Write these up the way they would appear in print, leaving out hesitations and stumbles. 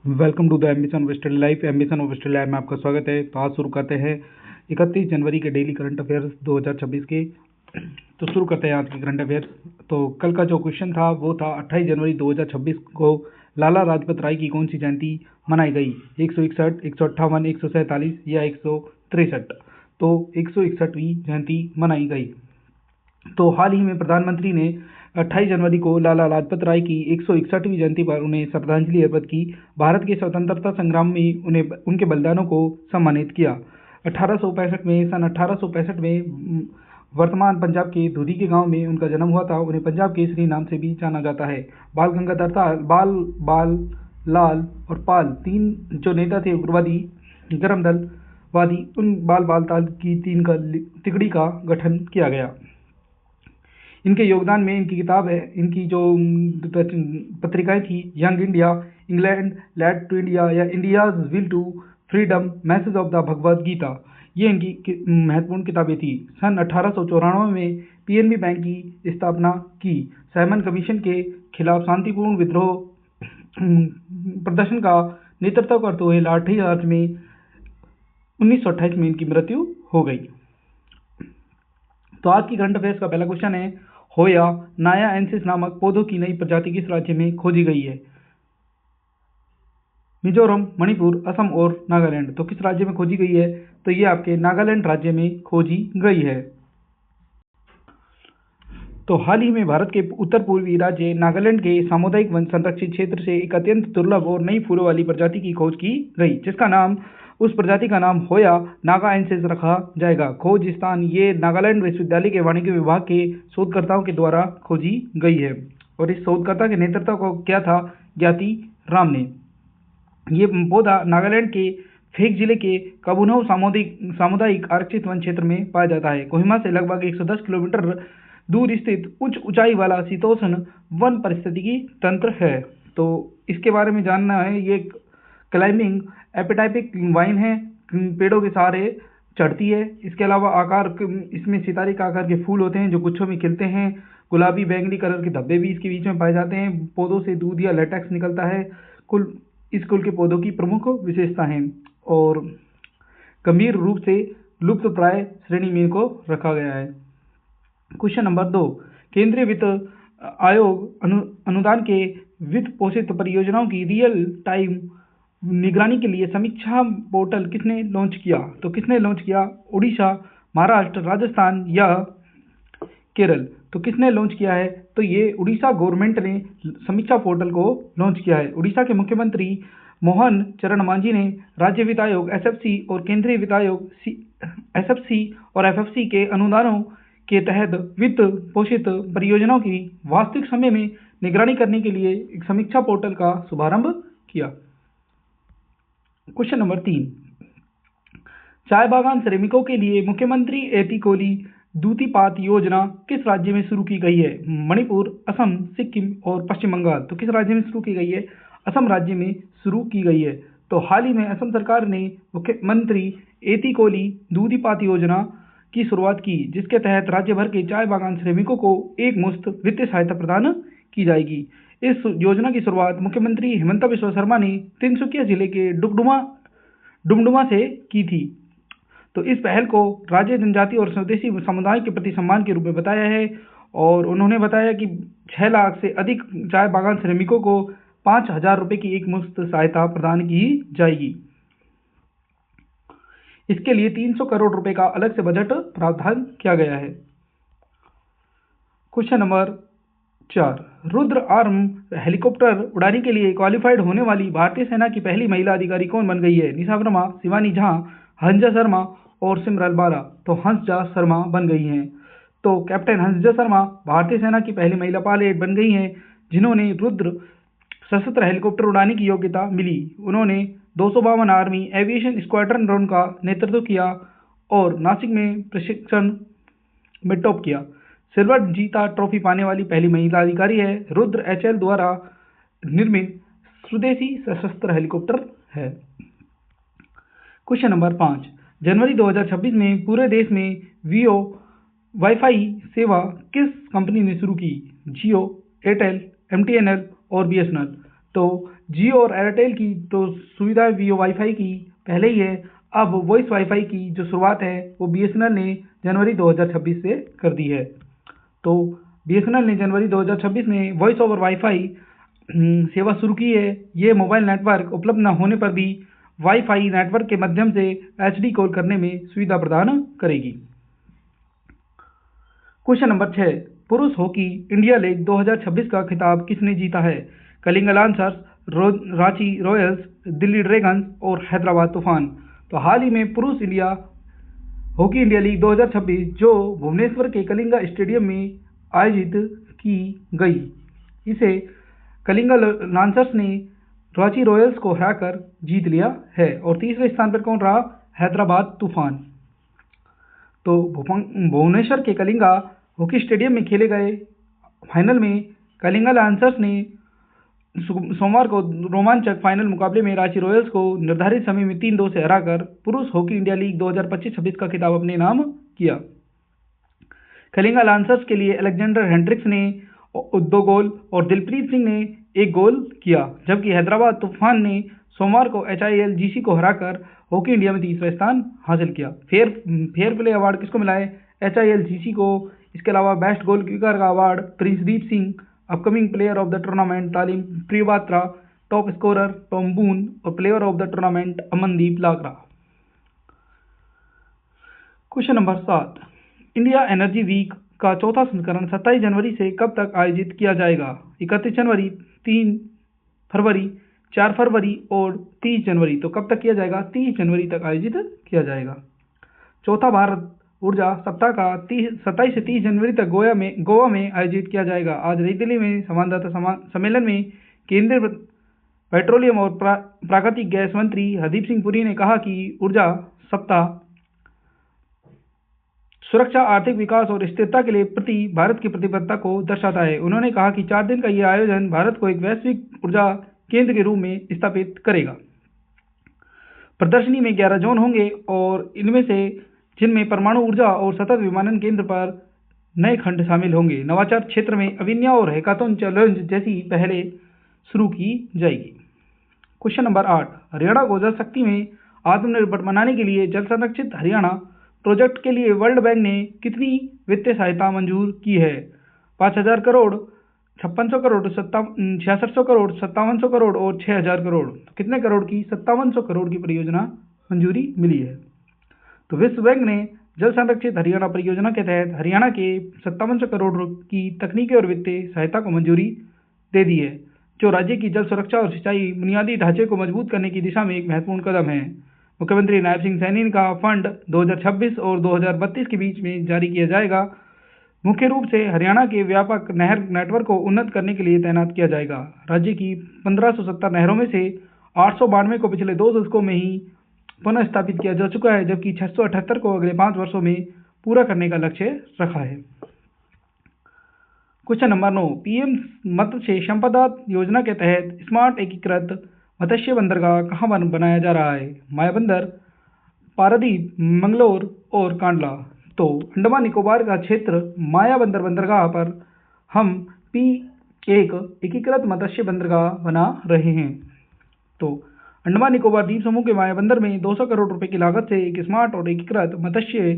Welcome to the ambition of study life. Ambition of study life में आपका स्वागत है। तो आज शुरू करते हैं 31 जनवरी के डेली करंट अफेयर्स 2026 के। तो शुरू करते हैं आज की करंट अफेयर्स। तो कल का जो क्वेश्चन था वो था 28 जनवरी 2026 को लाला लाजपत राय की कौन सी जयंती मनाई गई? 161, 158, 147 या 163? तो 161वीं जयंती मनाई गई। तो हाल ही में प्रधानमंत्री ने 28 जनवरी को लाला लाजपत राय की 161वीं जयंती पर उन्हें श्रद्धांजलि अर्पित की। भारत के स्वतंत्रता संग्राम में उन्हें उनके बलिदानों को सम्मानित किया। 1865 में वर्तमान पंजाब के धुरी के गांव में उनका जन्म हुआ था। उन्हें पंजाब केसरी नाम से भी जाना जाता है। बाल गंगाधर बाल लाल और पाल, तीन जो नेता थे उग्रवादी गरम दलवादी, उन बाल ताल की तिगड़ी का गठन किया गया। इनके योगदान में इनकी किताब है, इनकी जो पत्रिकाएं थी, Young India, England led to India या India's will to freedom, message of the Bhagavad Gita, ये इनकी महत्वपूर्ण किताबें थी। सन 1894 में पीएनबी बैंक की स्थापना की। साइमन कमीशन के खिलाफ शांतिपूर्ण विद्रोह प्रदर्शन का नेतृत्व करते हुए लाठीचार्ज में 1928 में इनकी मृत्यु हो गई। तो आज की करंट अफेयर्स का पहला क्वेश्चन है, होया नायाएंसिस नामक पौधों की नई प्रजाति किस राज्य में खोजी गई है? मिजोरम, मणिपुर, असम और नागालैंड। तो किस राज्य में खोजी गई है? तो ये आपके नागालैंड राज्य में खोजी गई है। तो हाल ही में भारत के उत्तर पूर्वी राज्य नागालैंड के सामुदायिक वन संरक्षित क्षेत्र से एक अत्यंत दुर्लभ और नई फूलों वाली प्रजाति की खोज की गई, जिसका नाम, उस प्रजाति का नाम होया नागाएंसिस रखा जाएगा। खोज स्थान ये नागालैंड विश्वविद्यालय के वाणिज्य विभाग के शोधकर्ताओं के द्वारा खोजी गई है। और इस शोधकर्ता के नेतृत्व को क्या था? ज्ञाति राम ने। ये पौधा नागालैंड के फेक जिले के कबुनऊ सामुदायिक आरक्षित वन क्षेत्र में पाया जाता है। कोहिमा से लगभग 110 किलोमीटर दूर स्थित उच्च ऊंचाई वाला शीतोष्ण वन पारिस्थितिकी तंत्र है। तो इसके बारे में जानना है। ये क्लाइंबिंग एपिटाइपिक वाइन है, पेड़ों के सहारे चढ़ती है। इसके अलावा आकार, इसमें सितारे का आकार के फूल होते हैं जो गुच्छों में खिलते हैं। गुलाबी बैंगनी कलर के धब्बे भी इसके बीच में पाए जाते हैं। पौधों से दूध या लेटेक्स निकलता है। इस कुल के पौधों की प्रमुख विशेषता है और गंभीर रूप से लुप्त प्राय श्रेणी में इनको रखा गया है। क्वेश्चन नंबर 2, केंद्रीय वित्त आयोग अनुदान के वित्त पोषित परियोजनाओं की रियल टाइम निगरानी के लिए समीक्षा पोर्टल किसने लॉन्च किया? तो किसने लॉन्च किया? उड़ीसा, महाराष्ट्र, राजस्थान या केरल? तो किसने लॉन्च किया है? तो ये उड़ीसा गवर्नमेंट ने समीक्षा पोर्टल को लॉन्च किया है। उड़ीसा के मुख्यमंत्री मोहन चरण मांझी ने राज्य वित्त आयोग एसएफसी और केंद्रीय वित्त आयोग एसएफसी और एफएफसी के अनुदानों के तहत वित्त पोषित परियोजनाओं की वास्तविक समय में निगरानी करने के लिए एक समीक्षा पोर्टल का शुभारंभ किया। क्वेश्चन नंबर 3, चाय बागान श्रमिकों के लिए मुख्यमंत्री एतिकोली दूतीपात योजना किस राज्य में शुरू की गई है? मणिपुर, असम, सिक्किम और पश्चिम बंगाल। तो किस राज्य में शुरू की गई है? असम राज्य में शुरू की गई है। तो हाल ही में असम सरकार ने मुख्यमंत्री एतिकोली दूतीपात योजना की शुरुआत की, जिसके तहत राज्य भर के चाय बागान श्रमिकों को एक मुश्त वित्तीय सहायता प्रदान की जाएगी। इस योजना की शुरुआत मुख्यमंत्री हिमंता बिस्वा शर्मा ने तिनसुकिया जिले के डुमडुमा से की थी। तो इस पहल को राज्य जनजाति और स्वदेशी समुदाय के प्रति सम्मान के रूप में बताया है और उन्होंने बताया कि 6 लाख से अधिक चाय बागान श्रमिकों को 5,000 रुपये की एक मुफ्त सहायता प्रदान की जाएगी। इसके लिए 300 करोड़ रुपए का अलग से बजट प्रावधान किया गया है। Question number 4, Rudra arm helicopter उड़ाने के लिए क्वालिफाइड होने वाली भारतीय सेना की पहली महिला अधिकारी कौन बन गई है? निशा वर्मा, शिवानी झा, हंसजा शर्मा और सिमरन बाला। तो हंसजा शर्मा बन गई हैं। तो कैप्टन हंसजा शर्मा भारतीय सेना की पहली महिला पायलट बन गई हैं जिन्होंने रुद्र सशस्त्र हेलीकॉप्टर उड़ाने की योग्यता मिली। उन्होंने 252 आर्मी एविएशन स्क्वाड्रन ड्रोन का नेतृत्व किया और नासिक में प्रशिक्षण में टॉप किया। सिल्वर जीता ट्रॉफी पाने वाली पहली महिला अधिकारी है। रुद्र एचएल द्वारा निर्मित स्वदेशी सशस्त्र हेलीकॉप्टर है। क्वेश्चन नंबर 5, जनवरी 2026 में पूरे देश में वीओ वाईफाई सेवा किस कंपनी ने शुरू की? जियो, एयरटेल, एमटीएनएल और बीएसएनएल। तो जियो और एयरटेल की तो सुविधा वीओ वाईफाई की पहले ही है। अब वॉइस वाईफाई की जो शुरुआत है वो बीएसएनएल ने जनवरी 2026 से कर दी है। तो बीएसएनएल ने जनवरी 2026 में वॉइस ओवर वाईफाई सेवा शुरू की है। ये मोबाइल नेटवर्क उपलब्ध न होने पर भी वाईफाई नेटवर्क के माध्यम से एचडी कॉल करने में सुविधा प्रदान करेगी। क्वेश्चन नंबर 6, पुरुष हॉकी इंडिया लीग 2026 का खिताब किसने जीता है? Kalinga lancers, Ranchi Royals, Delhi dragons और हैदराबाद तूफान। तो हाल ही में पुरुष हॉकी इंडिया लीग 2026 जो भुवनेश्वर के कलिंगा स्टेडियम में आयोजित की गई, इसे कलिंगा लांसर्स ने रांची रॉयल्स को हराकर जीत लिया है। और तीसरे स्थान पर कौन रहा? हैदराबाद तूफान। तो भुवनेश्वर के कलिंगा हॉकी स्टेडियम में खेले गए फाइनल में कलिंगा लांसर्स ने सोमवार को रोमांचक फाइनल मुकाबले में रांची रॉयल्स को निर्धारित समय में 3-2 से हराकर पुरुष हॉकी इंडिया लीग 2025-26 का खिताब अपने नाम किया। कलिंगा लांसर्स के लिए अलेक्जेंडर हेंड्रिक्स ने 2 गोल और दिलप्रीत सिंह ने 1 गोल किया, जबकि हैदराबाद तूफान ने सोमवार को HILGC को हराकर हॉकी इंडिया में तीसरा स्थान हासिल किया। फेयर प्ले अवार्ड किसको मिला है? HILGC को। इसके अलावा बेस्ट गोलकीपर का award Princedeep Singh, upcoming player of the tournament Talem Priyobrata, top scorer Tom Boon और player of the tournament Amandeep Lakra. Question number 7, India energy week का चौथा संस्करण 27 जनवरी से कब तक आयोजित किया जाएगा? 31 जनवरी, 3 फरवरी, 4 फरवरी और 30 जनवरी। तो कब तक किया जाएगा? 30 जनवरी तक आयोजित किया जाएगा। चौथा भारत ऊर्जा सप्ताह का 27 से 30 जनवरी तक गोवा में आयोजित किया जाएगा। आज नई दिल्ली में संवाददाता सम्मेलन में केंद्रीय पेट्रोलियम और प्राकृतिक गैस मंत्री हरदीप सिंह पुरी ने कहा कि ऊर्जा सप्ताह सुरक्षा, आर्थिक विकास और स्थिरता के लिए भारत की प्रतिबद्धता को दर्शाता है। उन्होंने कहा कि 4 दिन का यह आयोजन भारत को एक वैश्विक ऊर्जा केंद्र के रूप में स्थापित करेगा। प्रदर्शनी में 11 जोन होंगे और जिनमें परमाणु ऊर्जा और सतत विमानन केंद्र पर नए खंड शामिल होंगे। नवाचार क्षेत्र में अभिनया और हैकाथन चैलेंज जैसी पहले शुरू की जाएगी। क्वेश्चन नंबर 8, हरियाणा को जल शक्ति में आत्मनिर्भर बनाने के लिए जल संरक्षित हरियाणा प्रोजेक्ट के लिए वर्ल्ड बैंक ने कितनी वित्तीय सहायता मंजूर की है? 5,000 करोड़, 5600 करोड़, 6600 करोड़, 5700 करोड़ और 6000 करोड़। तो कितने करोड़ की? 5700 करोड़ की परियोजना मंजूरी मिली है। तो विश्व बैंक ने जल संरक्षित हरियाणा परियोजना के तहत हरियाणा के 5700 करोड़ की तकनीकी और वित्तीय सहायता को मंजूरी दे दी है, जो राज्य की जल सुरक्षा और सिंचाई बुनियादी ढांचे को मजबूत करने की दिशा में एक महत्वपूर्ण कदम है। मुख्यमंत्री नायब सिंह सैनी का फंड 2026 और 2032 के बीच में जारी किया जाएगा। मुख्य रूप से हरियाणा के व्यापक नहर नेटवर्क को उन्नत करने के लिए तैनात किया जाएगा। राज्य की 1570 नहरों में से 892 को पिछले 2 दशकों में ही पुनः स्थापित किया जा चुका है, जबकि 678 को अगले 5 वर्षों में पूरा करने का लक्ष्य रखा है। क्वेश्चन नंबर 9, पीएम मत्स्य संपदा योजना के तहत स्मार्ट एकीकृत मत्स्य बंदरगाह कहाँ बनाया जा रहा है? मायाबंदर, पारादीप, मंगलोर और कांडला। तो अंडमान निकोबार का क्षेत्र मायाबंदर बंदरगाह पर हम एक एकीकृत मत्स्य बंदरगाह बना रहे हैं। तो अंडमान निकोबार द्वीप समूह के मायाबंदर में 200 करोड़ रुपए की लागत से एक स्मार्ट और एकीकृत मत्स्य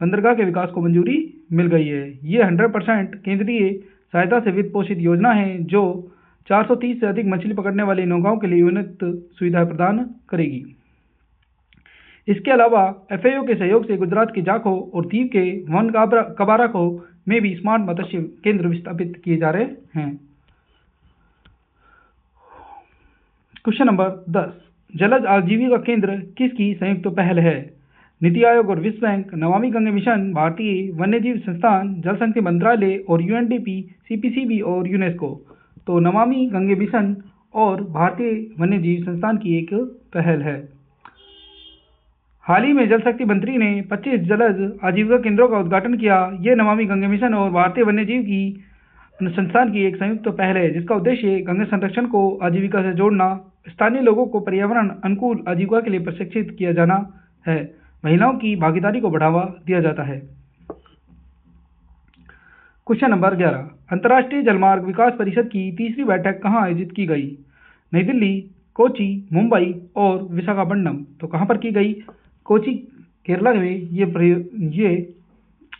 बंदरगाह के विकास को मंजूरी मिल गई है। ये 100% केंद्रीय सहायता से वित्त पोषित योजना है, जो 430 से अधिक मछली पकड़ने वाली नौकाओं के लिए उन्नत सुविधाएं प्रदान करेगी। इसके अलावा FAO के सहयोग से गुजरात के जाखो और दीव के वन कबाराको में भी स्मार्ट मत्स्य केंद्र स्थापित किए जा रहे हैं। क्वेश्चन नंबर 10, जलज आजीविका केंद्र किसकी संयुक्त पहल है? नीति आयोग और विश्व बैंक, नमामि गंगे मिशन, भारतीय वन्यजीव संस्थान, जल शक्ति मंत्रालय और UNDP, CPCB और यूनेस्को। तो नमामि गंगे मिशन और भारतीय वन्यजीव संस्थान की एक पहल है। हाल ही में जल शक्ति मंत्री ने 25 जलज आजीविका केंद्रों का उद्घाटन किया। ये नमामि गंगे मिशन और भारतीय वन्यजीव की संस्थान की एक संयुक्त पहल है, जिसका उद्देश्य गंगा संरक्षण को आजीविका से जोड़ना, स्थानीय लोगों को पर्यावरण अनुकूल आजीविका के लिए प्रशिक्षित किया जाना है। महिलाओं की भागीदारी को बढ़ावा दिया जाता है। क्वेश्चन नंबर 11, अंतर्राष्ट्रीय जलमार्ग विकास परिषद की तीसरी बैठक कहाँ आयोजित की गई? नई दिल्ली, कोची, मुंबई और विशाखापट्टनम। तो कहाँ पर की गई? कोची, केरला में ये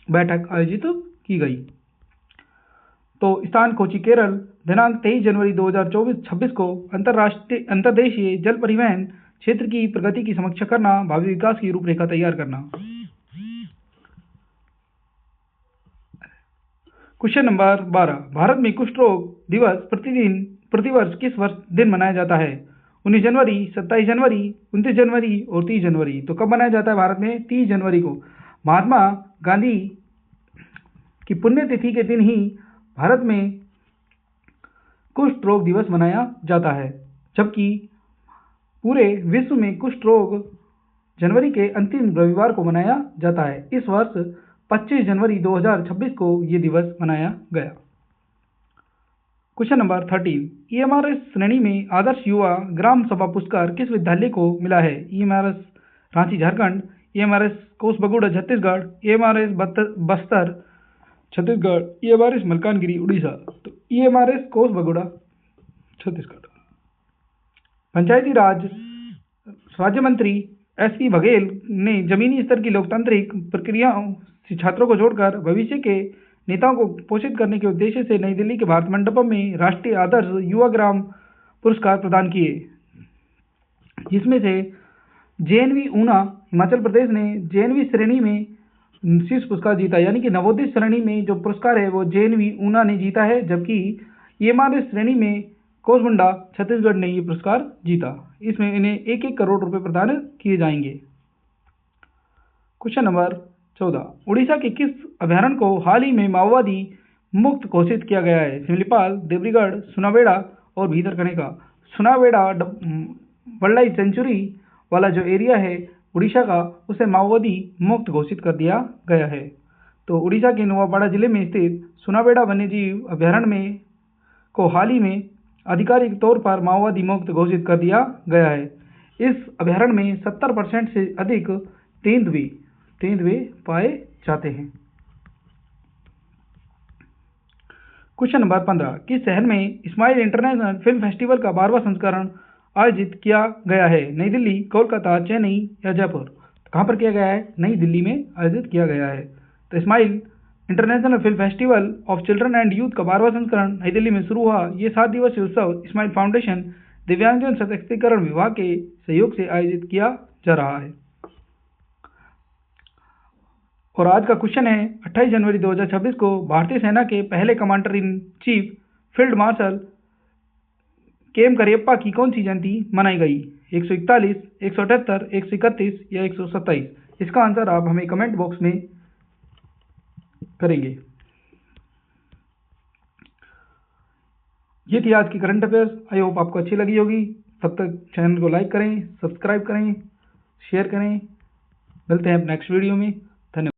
बैठक आयोजित की गई। तो स्थान कोची, केरल। दिनांक 23 जनवरी 2026 को अंतर्देशीय जल परिवहन क्षेत्र की प्रगति की समीक्षा करना, भावी विकास की रूपरेखा तैयार करना। क्वेश्चन नंबर 12, भारत में कुष्ठ रोग दिवस प्रतिवर्ष किस दिन मनाया जाता है? 19 जनवरी, 27 जनवरी, 29 जनवरी और 30 जनवरी। तो कब मनाया जाता है भारत में? 30 जनवरी को। महात्मा गांधी की पुण्यतिथि के दिन ही भारत में कुष्ठ रोग दिवस मनाया जाता है, जबकि पूरे विश्व में कुष्ठ रोग जनवरी के अंतिम रविवार को मनाया जाता है। इस वर्ष 25 जनवरी 2026 को ये दिवस मनाया गया। क्वेश्चन नंबर 13, EMRS श्रेणी में आदर्श युवा ग्राम सभा पुरस्कार किस विद्यालय को मिला है? EMRS Ranchi Jharkhand, EMRS कोसबगुड़ा Chhattisgarh, EMRS Bastar Chhattisgarh, EMRS Malkangiri Orissa. तो EMRS कोसबगुड़ा छत्तीसगढ़। पंचायती राज राज्य मंत्री SP बघेल ने जमीनी स्तर की लोकतांत्रिक प्रक्रियाओं से छात्रों को जोड़कर भविष्य के नेताओं को पोषित करने के उद्देश्य से नई दिल्ली के भारत मंडपम में राष्ट्रीय आदर्श युवा ग्राम पुरस्कार प्रदान किए, जिसमें से JNV ऊना हिमाचल प्रदेश ने JNV श्रेणी में शीर्ष पुरस्कार जीता, यानी कि नवोदय श्रेणी में जो पुरस्कार है वो JNV ऊना ने जीता है, जबकि EMRS श्रेणी में कोसमुंडा छत्तीसगढ़ ने ये पुरस्कार जीता। इसमें इन्हें 1-1 करोड़ रुपए प्रदान किए जाएंगे। क्वेश्चन नंबर 14, उड़ीसा के किस अभयारण्य को हाल ही में माओवादी मुक्त घोषित किया गया है? सिमलीपाल, देवरीगढ़, सुनावेड़ा और Bhitarkanika. Sunabeda wild life sanctuary वाला जो एरिया है उड़ीसा का, उसे माओवादी मुक्त घोषित कर दिया गया है। तो उड़ीसा के नुआपाड़ा जिले में स्थित सुनावेड़ा वन्यजीव अभयारण्य को हाल ही में आधिकारिक तौर पर माओवादी मुक्त घोषित कर दिया गया है। इस अभयारण्य में 70% से अधिक तेंदुए पाए जाते हैं। क्वेश्चन नंबर 15, किस शहर में स्माइल इंटरनेशनल फिल्म फेस्टिवल का 12वां संस्करण आयोजित किया गया है? नई दिल्ली, कोलकाता, चेन्नई या जयपुर। कहाँ पर किया गया है? नई दिल्ली में आयोजित किया गया है। तो smile international film festival of children and youth का 12वां संस्करण नई दिल्ली में शुरू हुआ। ये 7 दिवसीय उत्सव स्माइल फाउंडेशन दिव्यांगजन सशक्तिकरण विभाग के सहयोग से आयोजित किया जा रहा है। और आज का क्वेश्चन है, 28 जनवरी 2026 को भारतीय सेना के पहले commander in chief field marshal KM Cariappa की कौन सी जयंती मनाई गई? 141, 178, 131 या 127? इसका आंसर आप हमें कमेंट बॉक्स में करेंगे। ये थी आज की करंट अफेयर्स। आई होप आपको अच्छी लगी होगी। तब तक चैनल को लाइक करें, सब्सक्राइब करें, शेयर करें। मिलते हैं नेक्स्ट वीडियो में। धन्यवाद।